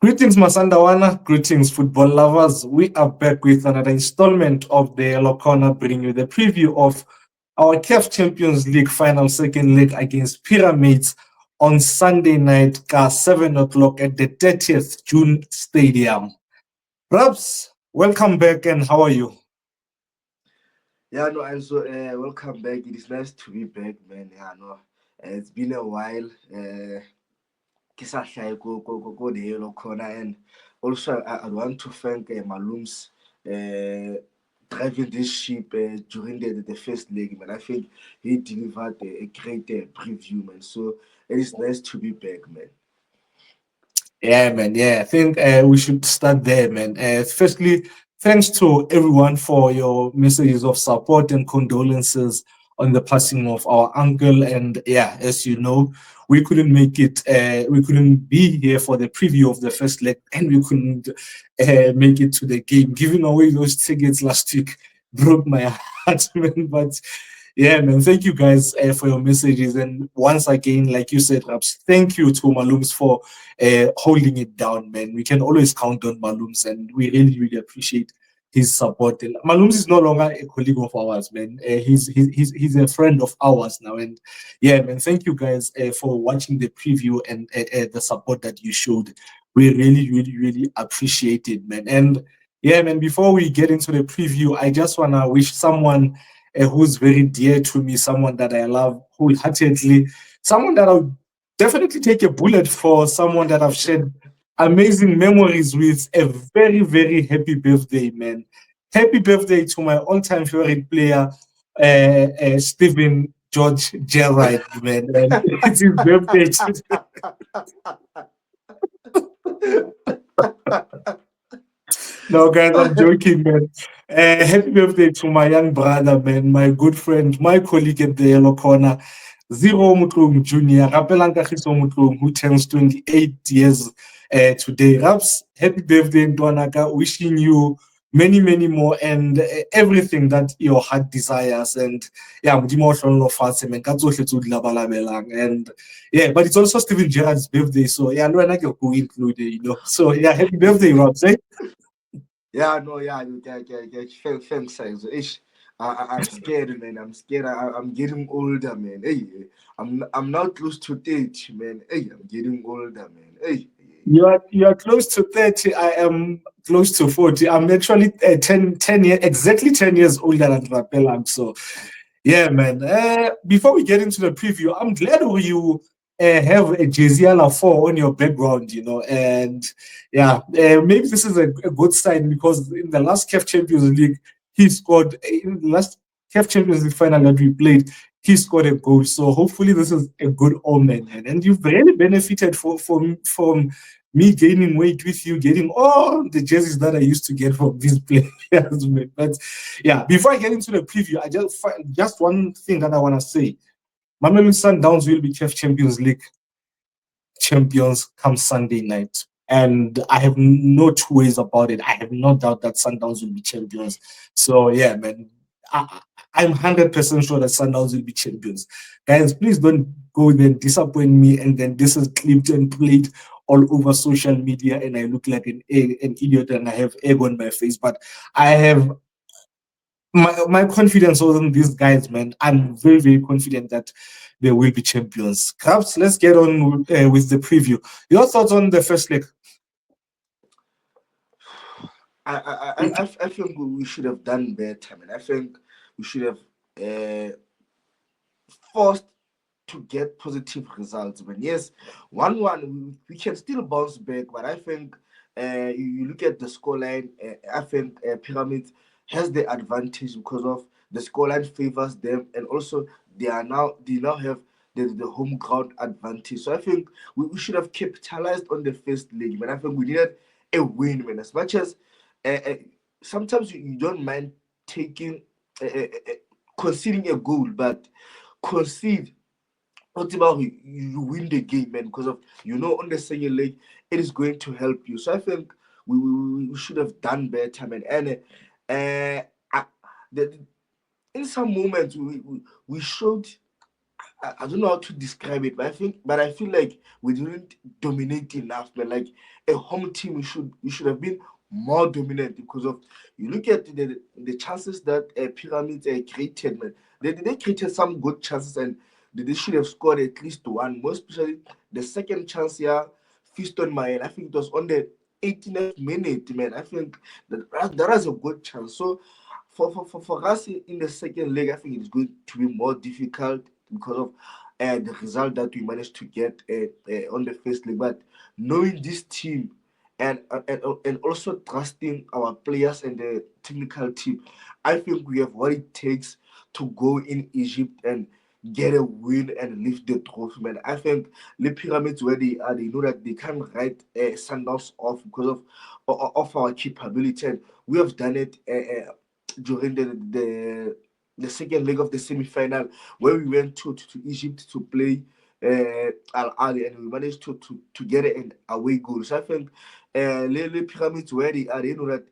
Greetings, Masandawana. Greetings, football lovers. We are back with another installment of the Yellow Corner, bringing you the preview of our CAF Champions League final second leg against Pyramids on Sunday night, 7 o'clock at the 30th June Stadium. Rabs, welcome back, and how are you? Yeah, no, and so welcome back. It is nice to be back, man. Yeah, no, it's been a while. Go the Yellow Corner, and also I want to thank Malums driving this ship during the first leg, man. I think he delivered a great preview, man. So it is nice to be back, man. Yeah, man. Yeah, I think we should start there, man. Firstly, thanks to everyone for your messages of support and condolences on the passing of our uncle. And yeah, as you know, we couldn't make it. We couldn't be here for the preview of the first leg, and we couldn't make it to the game. Giving away those tickets last week broke my heart, man. But yeah, man. Thank you guys for your messages. And once again, like you said, Raps, thank you to Malums for holding it down, man. We can always count on Malums, and we really, really appreciate his support. And Malums is no longer a colleague of ours, man. He's a friend of ours now. And yeah, man, thank you guys for watching the preview and the support that you showed. We really, really, really appreciate it, man. And yeah, man, before we get into the preview, I just want to wish someone who's very dear to me, someone that I love wholeheartedly, someone that I'll definitely take a bullet for, someone that I've shared amazing memories with. A very, very happy birthday, man. Happy birthday to my all-time favorite player, Stephen George Gerrard, man. And it's his birthday today. No, guys, I'm joking, man. Happy birthday to my young brother, man, my good friend, my colleague at the Yellow Corner, Zero Mutlung Jr., Rapelang Kagiso Mutlung, who turns 28 years today. Raps, happy birthday, Ntwanaka. Wishing you many, many more and everything that your heart desires. And yeah, Modimo a hlonolofatse, man, ka tsohle tse o di labalabelang. And yeah, but it's also Steven Gerrard's birthday. So yeah, no, I like go included, you know. So yeah, happy birthday, Raps. Eh? Yeah, no, yeah, thanks, thanks. I'm scared, man. I'm scared. I'm getting older, man. Hey, I'm now close to 30, man. Hey, I'm getting older, man. Hey. You are close to 30. I am close to 40. I'm actually 10 years, exactly 10 years older than Rapelang. So, yeah, man. Before we get into the preview, I'm glad you have a Jeziala 4 on your background, you know. And yeah, maybe this is a good sign because in the last CAF Champions League, he scored, in the last CAF Champions League final that we played, he scored a goal. So hopefully this is a good omen, man. And you've really benefited from me gaining weight with you, getting all the jerseys that I used to get from these players. Man. But yeah, before I get into the preview, I just one thing that I want to say. Mamelodi Sundowns will be CAF Champions League champions come Sunday night. And I have no two ways about it. I have no doubt that Sundowns will be champions. So yeah, man, I, I'm 100% sure that Sundowns will be champions. Guys, please don't go there and disappoint me. And then this is clipped and played all over social media, and I look like an idiot, and I have egg on my face. But I have my confidence was in these guys, man. I'm very, very confident that they will be champions. Perhaps let's get on with the preview. Your thoughts on the first leg? I think we should have done better, man. I think we should have forced to get positive results. But yes, 1-1, we can still bounce back. But I think you look at the scoreline, I think Pyramids has the advantage because of the scoreline favors them, and also they now have the home ground advantage. So I think we should have capitalized on the first leg, but I think we needed a win, man. As much as sometimes you don't mind taking conceding a goal, but concede ultimately you win the game, man, because of on the second leg it is going to help you. So I think we should have done better, man. And uh, I, the, in some moments we showed I don't know how to describe it, but I feel like we didn't dominate enough. But like a home team, we should have been more dominant because of you look at the chances that Pyramids created, man. They created some good chances and they should have scored at least one. Most especially the second chance here, Fist on my end. I think it was on the 18th minute, man. I think that was a good chance. So for us in the second leg, I think it's going to be more difficult because of the result that we managed to get on the first leg. But knowing this team and also trusting our players and the technical team, I think we have what it takes to go in Egypt and get a win and lift the trophy, man. I think the Pyramids where they are, they know that they can't write Sundowns off because of our capability, and we have done it during the second leg of the semi-final where we went to Egypt to play Al Ali, and we managed to get an away goal. So I think the Pyramids where they are, they know that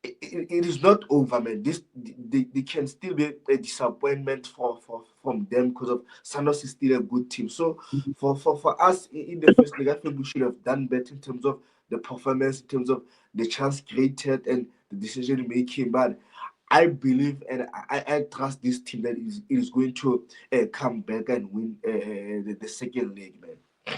it is not over, man. They can still be a disappointment from them because of Santos is still a good team. So for us in the first league, I think we should have done better in terms of the performance, in terms of the chance created and the decision making. But I believe and I trust this team that it is going to come back and win the second leg, man.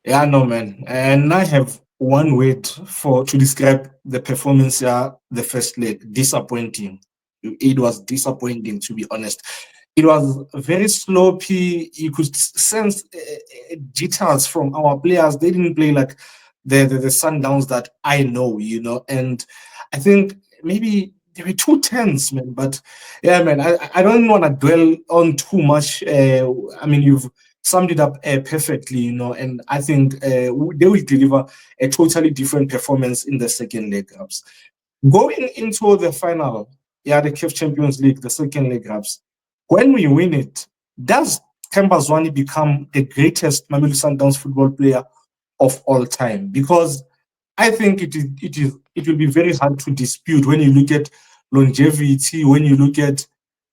Yeah, no, man. And I have one word for to describe the performance. Yeah, the first leg, disappointing. It was disappointing, to be honest. It was very sloppy. You could sense jitters from our players. They didn't play like the Sundowns that I know, And I think maybe they were too tense, man. But yeah, man, I don't want to dwell on too much. I mean, you've summed it up perfectly, and I think they will deliver a totally different performance in the second leg ups. Going into the final, yeah, the CAF Champions League, the second leg ups, when we win it, does Themba Zwane become the greatest Mamelodi Sundowns football player of all time? Because I think it will be very hard to dispute when you look at longevity, when you look at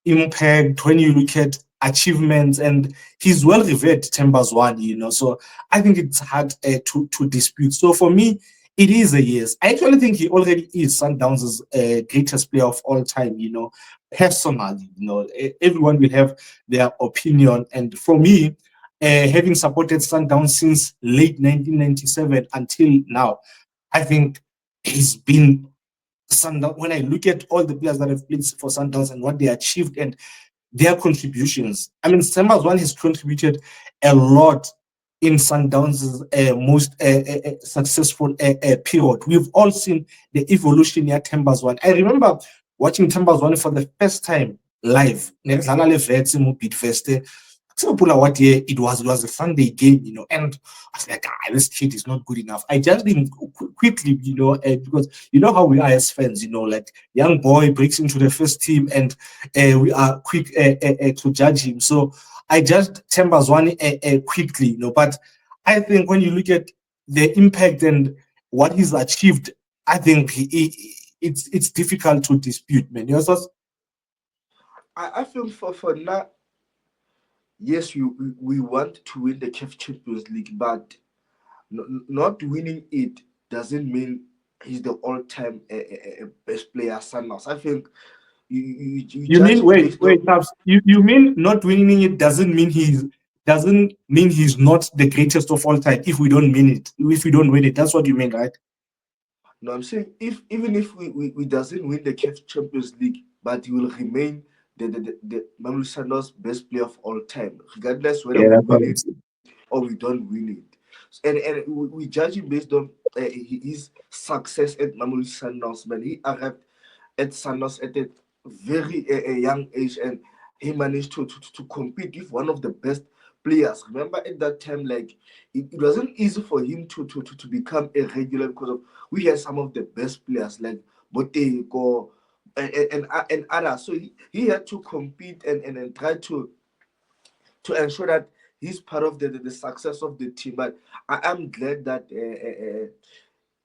impact, when you look at achievements, and he's well revered, Themba Zwane, So I think it's hard to dispute. So for me, it is a yes. I actually think he already is Sundowns' greatest player of all time, personally. Everyone will have their opinion. And for me, having supported Sundowns since late 1997 until now, I think he's been Sundown. When I look at all the players that have played for Sundowns and what they achieved and their contributions, I mean, Themba Zwane has contributed a lot in Sundowns' most successful period. We've all seen the evolution in Themba Zwane. I remember watching Themba Zwane for the first time live. So what year it was a Sunday game, and I was like, this kid is not good enough. I judged him quickly, because you know how we are as fans, like young boy breaks into the first team, and we are quick to judge him. So I judged Themba Zwane quickly, but I think when you look at the impact and what he's achieved, I think it's difficult to dispute, man. I feel for now, yes, we want to win the CAF Champions League, but not winning it doesn't mean he's the all-time best player. Sanders, I think you You judge mean him based on Tabs, you mean not winning it doesn't mean he's not the greatest of all time if we don't mean it, if we don't win it. That's what you mean, right? no. I'm saying if even if we doesn't win the CAF Champions League, but he will remain the Mamelodi Sundowns best player of all time, regardless whether Yeah, we that's what win I'm it saying. or we don't win it. And we judge him based on his success at Mamelodi Sundowns. Man, he arrived at Sundowns at a very young age, and he managed to compete with one of the best players. Remember at that time, like it wasn't easy for him to become a regular because of we had some of the best players like Boteko and others. So he had to compete and try to ensure that he's part of the success of the team. But I am glad that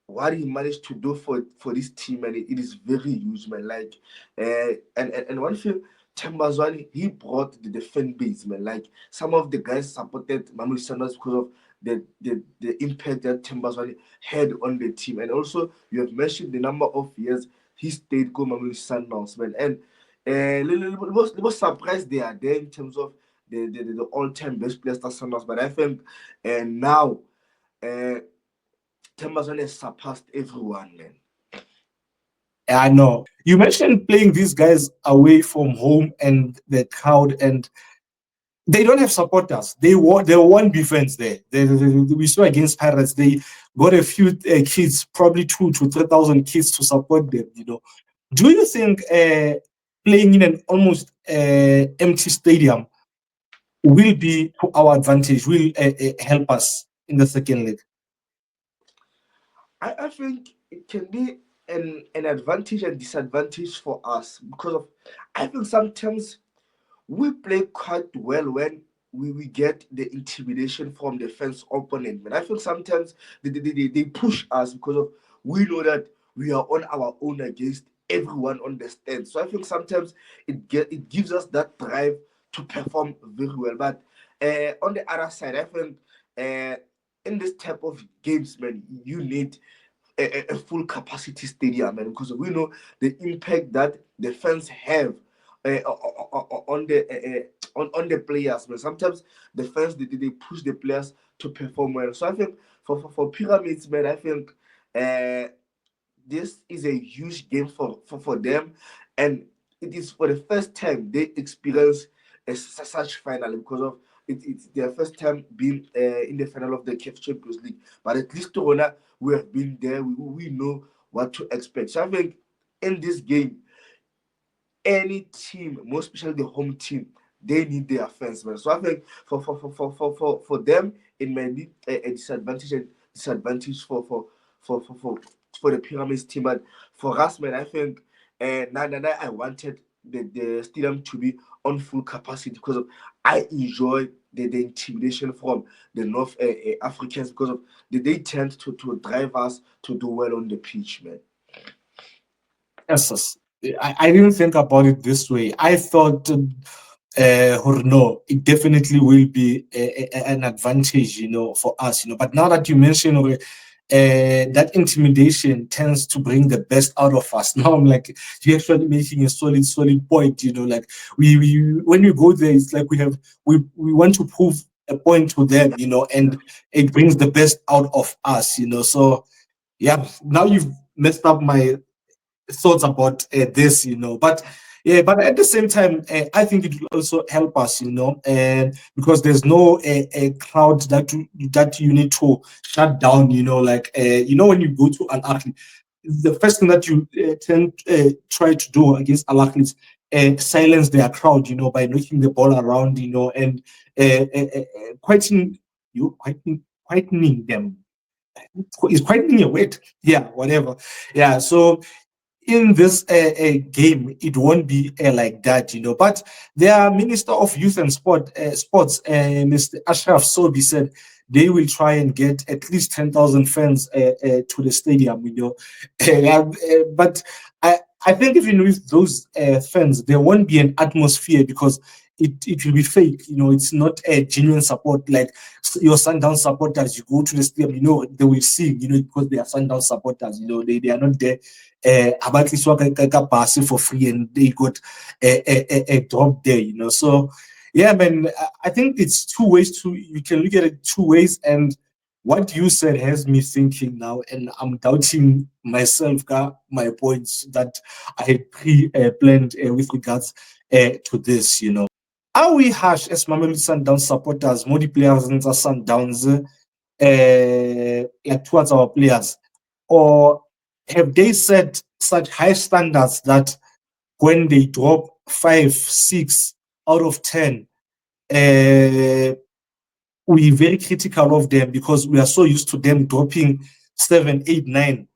what he managed to do for this team, and it is very huge, man. Like, and one thing Tembazwani, he brought the fan base, man. Like some of the guys supported Mamelodi Sundowns because of the impact that Tembazwani had on the team. And also, you have mentioned the number of years he stayed with Mamelodi Sundowns, man. And was surprised they are there in terms of the all-time best players that Sundowns. But I think now uh, Tembazwani has surpassed everyone, man. I know. You mentioned playing these guys away from home and the crowd, and they don't have supporters. They won defense there. We saw against Pirates, they got a few kids, probably 2 to 3,000 kids to support them. Do you think playing in an almost empty stadium will be to our advantage? Will help us in the second leg? I think it can be an advantage and disadvantage for us because of I think sometimes we play quite well when we get the intimidation from the fence opponent. But I feel sometimes they push us because of we know that we are on our own against everyone on the stand. So I think sometimes it gives us that drive to perform very well. But on the other side, I think in this type of games, man, you need a full capacity stadium, man, because we know the impact that the fans have on on the players. Man, sometimes the fans they push the players to perform well. So I think for Pyramids, man, I think this is a huge game for them, and it is for the first time they experience such final because of it's their first time being in the final of the CAF Champions League. But at least Torona, we have been there. We know what to expect. So I think in this game, any team, more especially the home team, they need their fans, man. So I think for them, it may be a disadvantage for the Pyramids team. But for us, man, I think I wanted the stadium to be on full capacity because of, I enjoy the intimidation from the North Africans because of they tend to drive us to do well on the pitch, man. Yes, yes. I didn't think about it this way. I thought, no, it definitely will be an advantage, for us, But now that you mention that intimidation tends to bring the best out of us. Now I'm like, you're actually making a solid point, Like we when we go there, it's like we want to prove a point to them, and it brings the best out of us, So yeah, now you've messed up my thoughts about this, But yeah, but at the same time, I think it will also help us, and because there's no a crowd that you need to shut down, like when you go to an athlete, the first thing that you tend try to do against Al Ahly is silence their crowd, by knocking the ball around, and quietening quietening them. Is quietening a word, yeah, whatever, yeah. So in this game, it won't be like that, But their Minister of Youth and Sports, Mr. Ashraf Sobi, said they will try and get at least 10,000 fans to the stadium, But I think even with those fans, there won't be an atmosphere because it will be fake, It's not a genuine support like your Sundown supporters. You go to the stadium, they will sing, because they are Sundown supporters, they are not there abatliswa ka bus for free and they got a drop there, So yeah, man, I think it's two ways to you can look at it two ways, and what you said has me thinking now, and I'm doubting myself, my points that I had planned with regards to this, Are we harsh as Mamelodi Sundowns supporters, more players and Sundowns, like towards our players? Or have they set such high standards that when they drop 5, 6 out of 10, we're very critical of them because we are so used to them dropping 7, 8, 9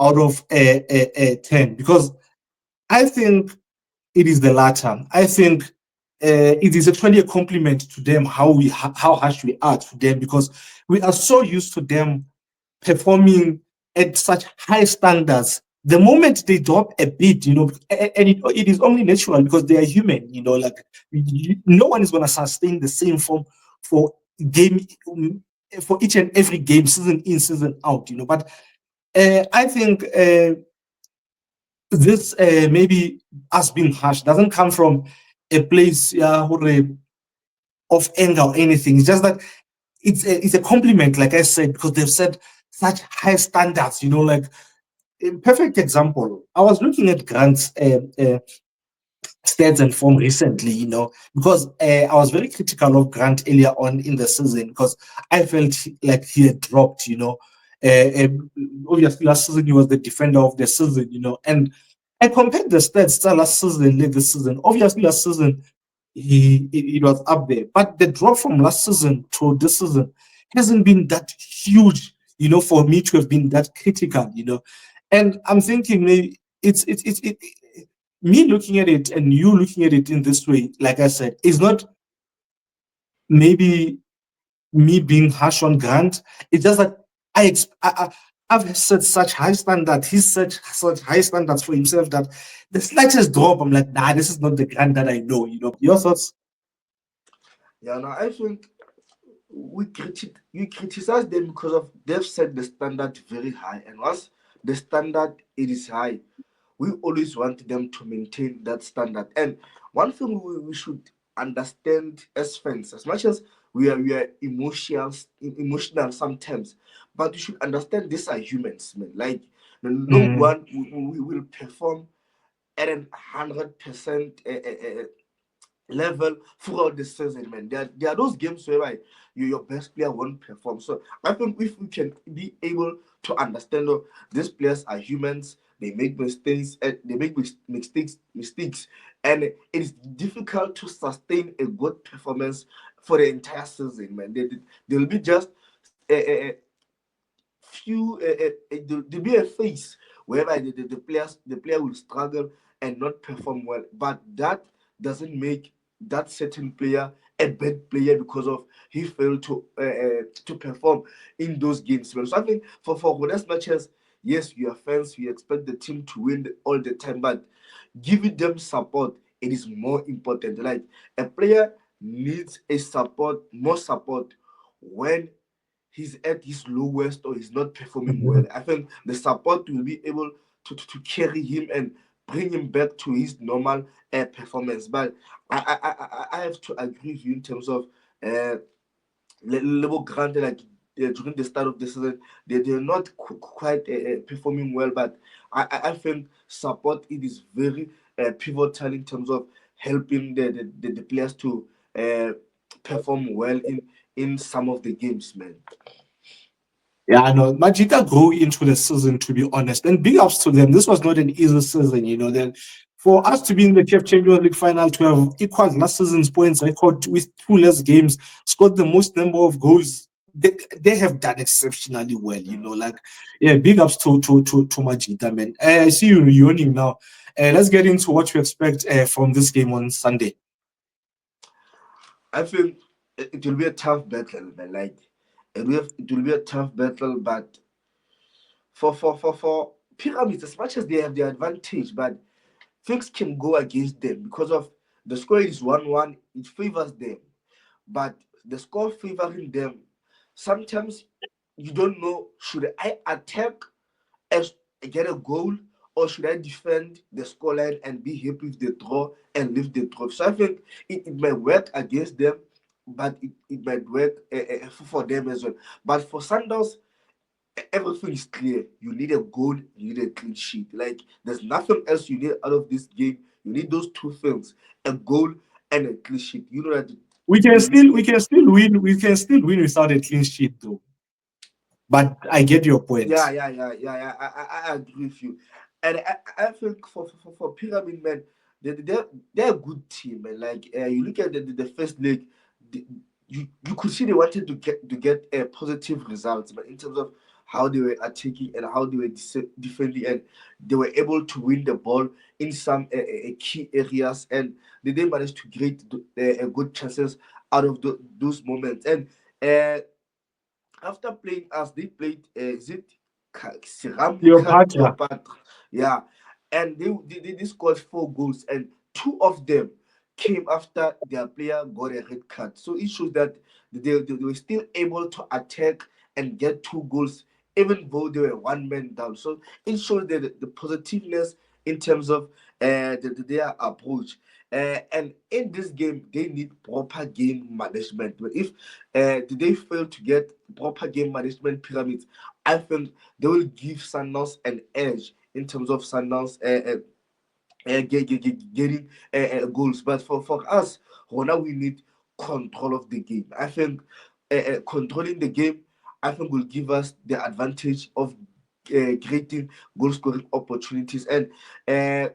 out of 10? Because I think it is the latter. I think it is actually a compliment to them how harsh we are to them because we are so used to them performing at such high standards the moment they drop a bit, and it is only natural because they are human, like no one is going to sustain the same form for game for each and every game, season in, season out, But I think this maybe us being harsh doesn't come from a place of anger or anything. It's just that it's a compliment, like I said, because they've set such high standards, like a perfect example. I was looking at Grant's stats and form recently, because I was very critical of Grant earlier on in the season because I felt like he had dropped, obviously last season he was the defender of the season, and I compared the stats to last season and this season. Obviously last season it was up there, but the drop from last season to this season hasn't been that huge, for me to have been that critical, and I'm thinking maybe it's me looking at it and you looking at it in this way, like I said, is not maybe me being harsh on Grant. It's just that I've set such high standards. He's set such high standards for himself that the slightest drop, I'm like, nah, this is not the Grant that I know. Your thoughts? Yeah, no, I think we criticize them because of they've set the standard very high, and once the standard it is high, we always want them to maintain that standard. And one thing we should understand as fans, as much as we are emotional sometimes, but you should understand these are humans, man. Like no one we will perform at 100% level throughout the season, man. There are those games where your best player won't perform. So I think if we can be able to understand these players are humans, they make mistakes, mistakes, and it is difficult to sustain a good performance for the entire season, man. There will be just a few there'll be a phase whereby the player will struggle and not perform well, but that doesn't make that certain player a bad player because of he failed to perform in those games. So I think for as much as yes, we are fans, we expect the team to win all the time, but giving them support it is more important. Like a player needs more support when he's at his lowest or he's not performing well. I think the support will be able to carry him and bring him back to his normal performance. But I have to agree with you in terms of level granted, like during the start of the season, they're not quite performing well. But I think support it is very pivotal in terms of helping the players to perform well in some of the games, man. Yeah, I know. Majita grew into the season, to be honest. And big ups to them. This was not an easy season, Then for us to be in the CAF Champions League final, to have equaled last season's points record with two less games, scored the most number of goals. They have done exceptionally well, Like, yeah, big ups to Majita, man. I see you yawning now. Let's get into what you expect from this game on Sunday. I think it will be a tough battle, man. Like it will be a tough battle, but for pyramids, as much as they have the advantage, but things can go against them because of the score is 1-1, it favors them. But the score favoring them, sometimes you don't know, should I attack and get a goal, or should I defend the scoreline and be happy with the draw and leave the draw? So I think it might work against them, but it might work for them as well. But for Sundowns, everything is clear. You need a goal, you need a clean sheet. Like there's nothing else you need out of this game. You need those two things: a goal and a clean sheet. You know that We can still win without a clean sheet, though. But I get your point. yeah. I agree with you, and I think for Pyramid Man, they're a good team, man. Like you look at the first leg, the, you could see they wanted to get a positive results, but in terms of how they were attacking and how they were defending, and they were able to win the ball in some key areas, and they did manage to create good chances out of those moments. And uh, after playing us, they played is it Siram Cleopatra. Cleopatra? Yeah, and they scored 4 goals, and two of them came after their player got a red card. So it shows that they were still able to attack and get 2 goals, even though they were one man down. So it shows the positiveness in terms of their approach. And in this game, they need proper game management. But if they fail to get proper game management pyramids, I think they will give Sundowns an edge in terms of Sundowns getting goals. But for us, now we need control of the game. I think controlling the game, I think, will give us the advantage of creating goal scoring opportunities. And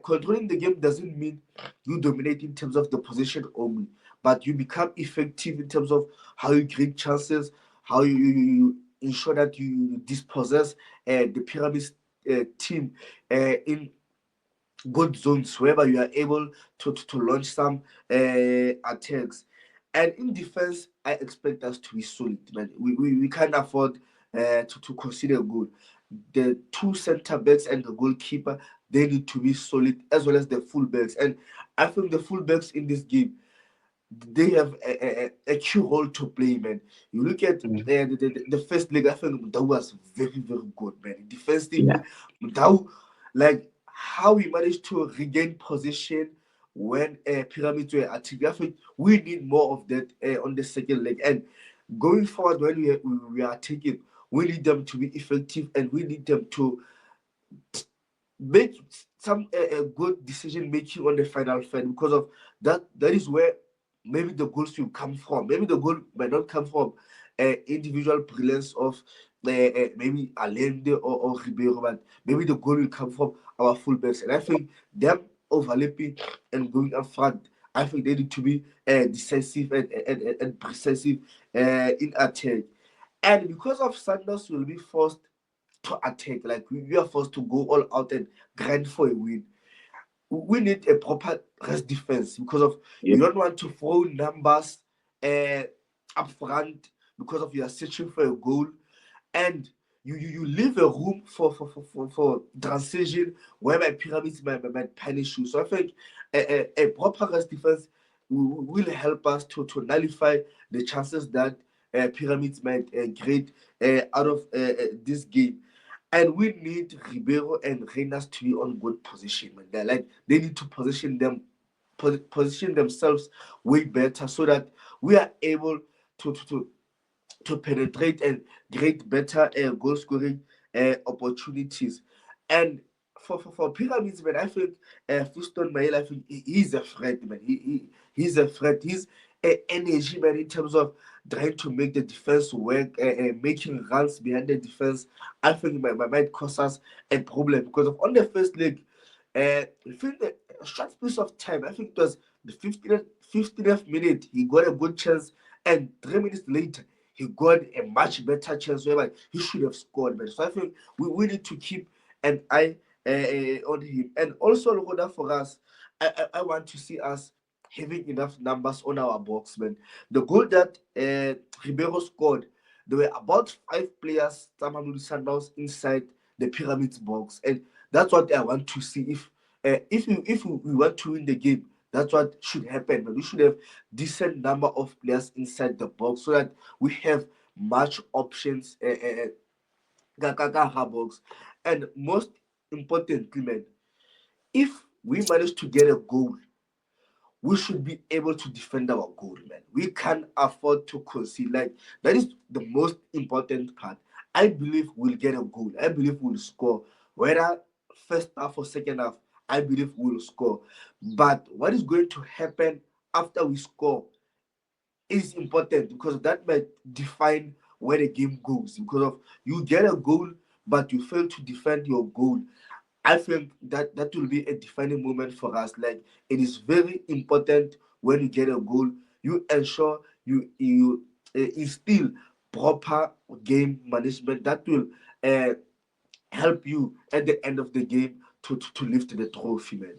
controlling the game doesn't mean you dominate in terms of the possession only, but you become effective in terms of how you create chances, how you ensure that you dispossess the pyramid team in good zones wherever you are able to launch some attacks. And in defense, I expect us to be solid, man. We can't afford to consider good. The two center backs and the goalkeeper, they need to be solid, as well as the full backs. And I think the full backs in this game, they have a key role to play, man. You look at Mm. the first leg, I think Mudau was very, very good, man. Yeah. Defensively, Mudau, like how he managed to regain position when Pyramids were attacking. I think we need more of that on the second leg. And going forward, when we are taking, we need them to be effective, and we need them to make some good decision making on the final third, because of that. That is where maybe the goals will come from. Maybe the goal might not come from individual brilliance of maybe Allende or Ribeiro, but maybe the goal will come from our fullbacks. And I think them overlapping and going up front, I think they need to be decisive and precise in attack. And because of Sanders will be forced to attack. Like we are forced to go all out and grind for a win. We need a proper rest defense, because of Yeah. you don't want to throw numbers uh, up front because of you are searching for a goal, and you leave a room for transition whereby pyramids might punish you. So I think a proper rest defense will help us to nullify the chances that pyramids might create out of this game. And we need Ribeiro and Reyners to be on good position, man. They're like they need to position themselves way better, so that we are able to to, to to penetrate and create better goal scoring opportunities. And for Pyramids, man, I think Fiston Mail, I think he's a threat, man. He's a threat. He's energy, man, in terms of trying to make the defense work, making runs behind the defense. I think might cause us a problem, because of on the first leg, within a short space of time, I think it was the 15th minute, he got a good chance, and 3 minutes later, he got a much better chance where he should have scored, man. So I think we need to keep an eye on him. And also, Lokoda, for us, I want to see us having enough numbers on our box, man. The goal that Ribeiro scored, there were about 5 players, Mamelodi Sundowns, inside the Pyramids box. And that's what I want to see. If we want to win the game, that's what should happen. But we should have decent number of players inside the box, so that we have much options box. And most importantly, man, if we manage to get a goal, we should be able to defend our goal, man. We can't afford to concede. Like that is the most important part. I believe we'll get a goal. I believe we'll score. Whether first half or second half, I believe we'll score. But what is going to happen after we score is important, because that might define where the game goes. Because of you get a goal, but you fail to defend your goal, I think that will be a defining moment for us. Like it is very important when you get a goal, you ensure you instill proper game management that will uh, help you at the end of the game to lift the trophy, man.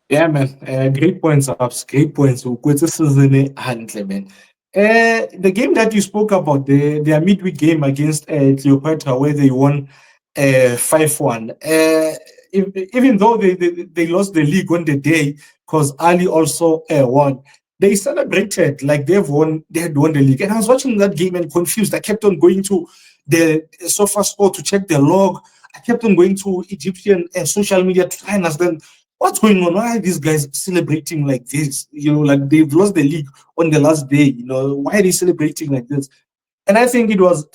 Yeah, man. Great points, Ups. Great points. Ukwetse season handle, man. The game that you spoke about, their midweek game against Cleopatra, where they won 5-1. Even though they lost the league on the day, because Ali also won, they celebrated like they had won the league. And I was watching that game and confused. I kept on going to the sofa score to check the log. I kept on going to Egyptian social media to try and understand what's going on. Why are these guys celebrating like this? Like they've lost the league on the last day. Why are they celebrating like this? And I think it was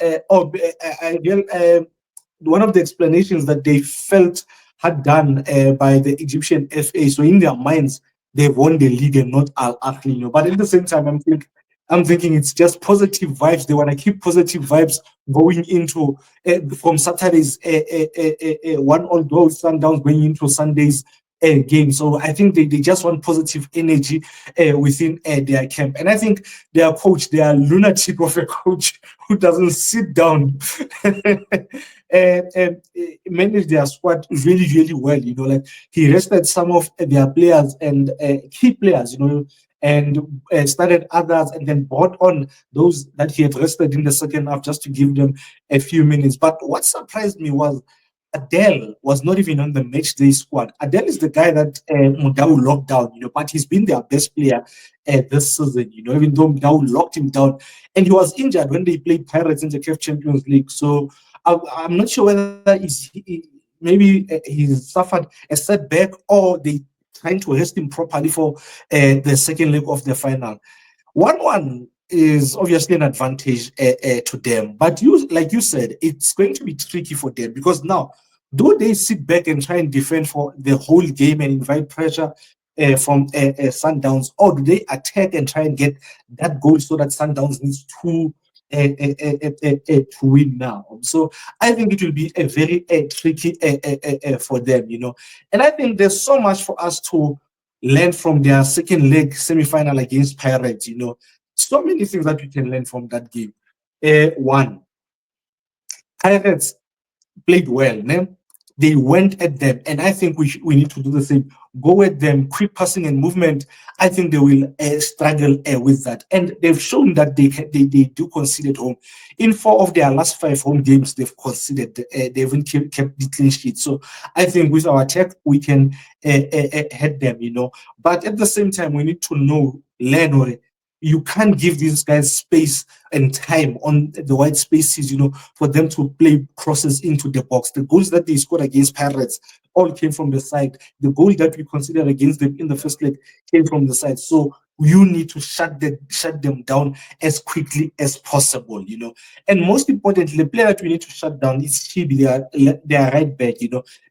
one of the explanations that they felt had done by the Egyptian FA. So in their minds, they won the league and not Al Ahly. But at the same time, I'm thinking it's just positive vibes. They want to keep positive vibes going into from Saturday's 1-all draw with Sundowns going into Sunday's game. So I think they just want positive energy within their camp. And I think their coach, their lunatic of a coach who doesn't sit down manage their squad really, really well. Like he rested some of their players and key players, and started others and then brought on those that he had rested in the second half just to give them a few minutes. But what surprised me was Adele was not even on the match day squad. Adele is the guy that Mudau locked down, but he's been their best player this season, even though Mudau locked him down. And he was injured when they played Pirates in the CAF Champions League. So I'm not sure whether maybe he suffered a setback or they trying to rest him properly for the second leg of the final. 1-1 is obviously an advantage to them, but like you said, it's going to be tricky for them because now, do they sit back and try and defend for the whole game and invite pressure from Sundowns, or do they attack and try and get that goal so that Sundowns needs to win now? So I think it will be a very tricky for them, and I think there's so much for us to learn from their second leg semi-final against Pirates. So many things that we can learn from that game. One, Pirates played well. They went at them, and I think we need to do the same. Go at them, quick passing and movement. I think they will struggle with that, and they've shown that they do concede at home. In 4 of their last 5 home games, they've conceded. They haven't kept the clean sheet. So I think with our attack, we can head them. But at the same time, we need to learn or you can't give these guys space and time on the white spaces, for them to play crosses into the box. The goals that they scored against Pirates all came from the side. The goal that we considered against them in the first leg came from the side. So you need to shut them down as quickly as possible, And most importantly, the player that we need to shut down is Chibi, their right back,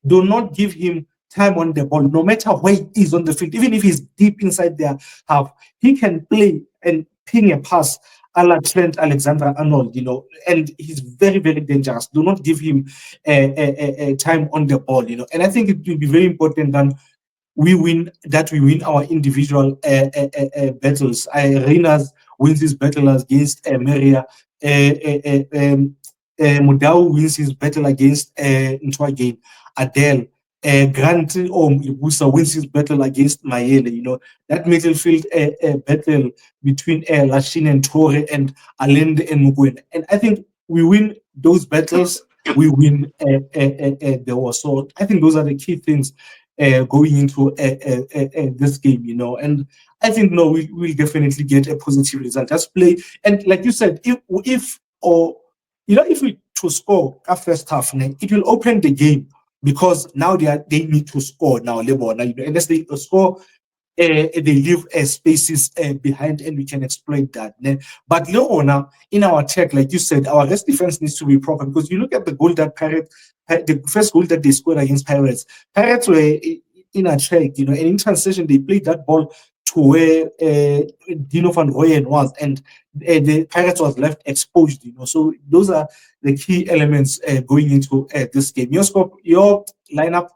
Do not give him time on the ball, no matter where he is on the field, even if he's deep inside their half, he can play and ping a pass a la Trent Alexander-Arnold, and he's very, very dangerous. Do not give him time on the ball, And I think it will be very important that we win our individual battles. Reyners wins his battle against Meria. Mudau wins his battle against Ntwagain. Adele. Grant Ibusa wins his battle against Mayele. That midfield battle between Lashin and Tore and Allende and Mugwen. And I think we win those battles, we win the war. So I think those are the key things going into this game, And I think we'll definitely get a positive result. Just play, and like you said, if we to score a first half, it will open the game because now they need to score now. Unless they score, they leave spaces behind, and we can exploit that. But Leona, in our attack, like you said, our rest defense needs to be proper because you look at the goal that the first goal that they scored against Pirates were in a track, and in transition they played that ball to where Dino van Rooyen was, and the Pirates was left exposed. So those are the key elements going into this game. Your lineup.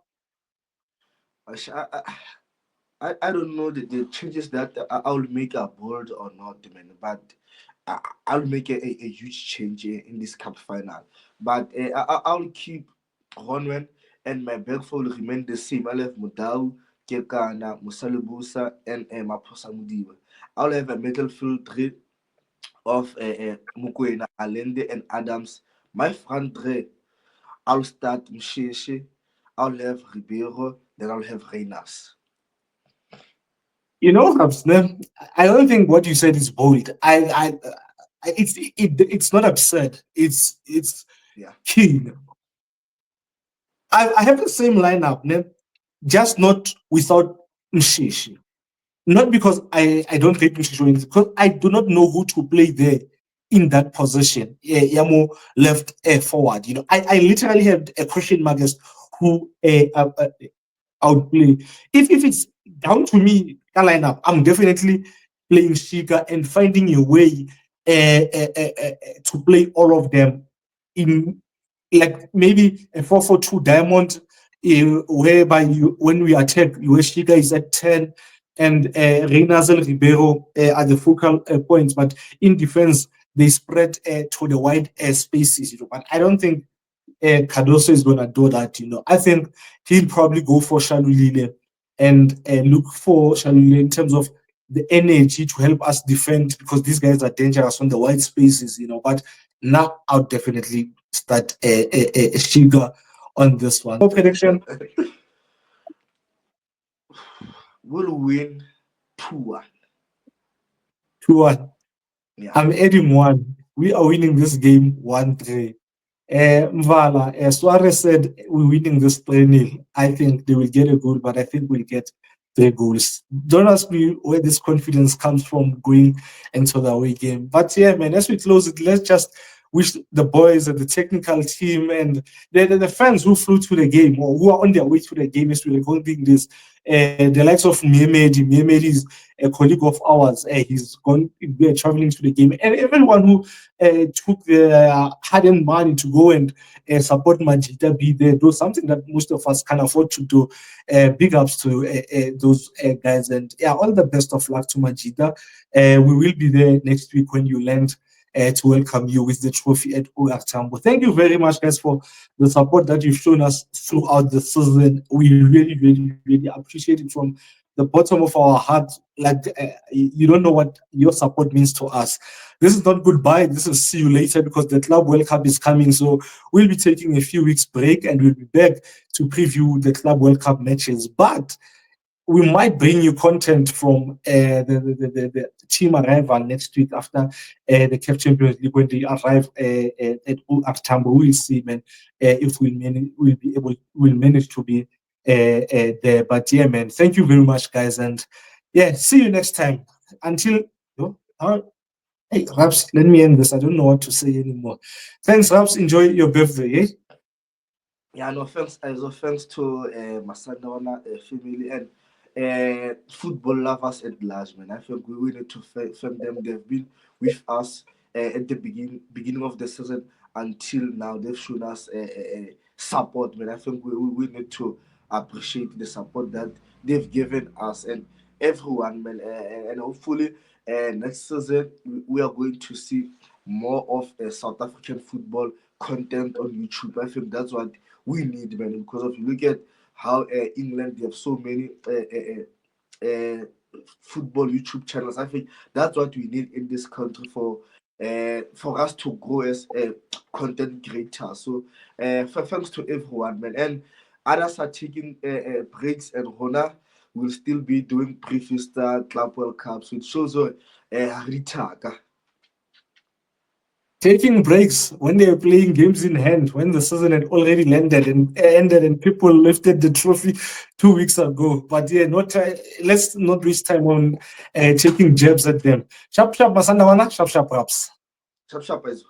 I don't know the changes that I will make are bold or not, man. But I'll make a huge change in this cup final. But I'll keep Ronwen, and my back four will remain the same. I'll have Mudau, Kekana, Musalibusa, and Maposa Mudiba. I'll have a midfield three of Mukwena, Allende, and Adams. My front three, I'll start Mshishi, I'll have Ribeiro, then I'll have Reynas. You know, Hamsner, I don't think what you said is bold. It's not absurd. It's Yeah. keen. I have the same lineup, ne? Just not without Mshishi. Not because I don't rate Mshishi, because I do not know who to play there in that position. Yamo left forward. You know, I literally have a question mark as who outplay. If it's down to me, that lineup, I'm definitely playing Shika and finding a way to play all of them in like maybe a 4-4-2 diamond, whereby you when we attack, Shika is at 10 and Reinazel Ribeiro are the focal points, but in defense they spread to the wide spaces. You know, but I don't think Cardoso is going to do that. You know, I think he'll probably go for Shalulile and look for Shalulile in terms of the energy to help us defend because these guys are dangerous on the wide spaces. You know, but now I'll definitely start a Shiga on this one. Prediction: We'll win 2-1. 2-1. Yeah. I'm adding one. We are winning this game 1-3. Mvala, Suarez said we're winning this 3-0. I think they will get a goal, but I think we'll get 3 goals. Don't ask me where this confidence comes from going into the away game. But yeah, man, as we close it, let's just wish the boys and the technical team and the fans who flew to the game or who are on their way to the game as we're recording this, the likes of Mamelodi. Mamelodi is a colleague of ours. He's going traveling to the game. And everyone who took their hard-earned money to go and support Majida be there, do something that most of us can afford to do. Big ups to those guys. And yeah, all the best of luck to Majida. We will be there next week when you land to welcome you with the trophy at OR Tambo. Thank you very much, guys, for the support that you've shown us throughout the season. We really, really, really appreciate it from the bottom of our heart. Like, you don't know what your support means to us. This is not goodbye. This is see you later because the Club World Cup is coming. So we'll be taking a few weeks break and we'll be back to preview the Club World Cup matches. But we might bring you content from the team arrival next week after the CAF Champions League when they arrive at Tambo. We'll see, man, if we'll manage to be there. But yeah, man, thank you very much, guys, and yeah, see you next time. Until hey, Raps, let me end this. I don't know what to say anymore. Thanks, Raps. Enjoy your birthday. Yeah, no thanks. Also thanks to my Sundowns family and football lovers at large, man. I think we need to thank them. They've been with us at the beginning of the season until now. They've shown us support, man. I think we need to appreciate the support that they've given us and everyone, man. And hopefully, next season we are going to see more of South African football content on YouTube. I think that's what we need, man. Because if you look at how England, they have so many football YouTube channels. I think that's what we need in this country for us to grow as content creators. So thanks to everyone, man. And others are taking breaks, and Rona will still be doing pre-Fiesta Club World Cup. So it shows Ritaka. Taking breaks when they were playing games in hand, when the season had already ended and people lifted the trophy 2 weeks ago. But yeah, let's not waste time on taking jabs at them. Sharp, Masandawana, sharp, Raps. Sharp, is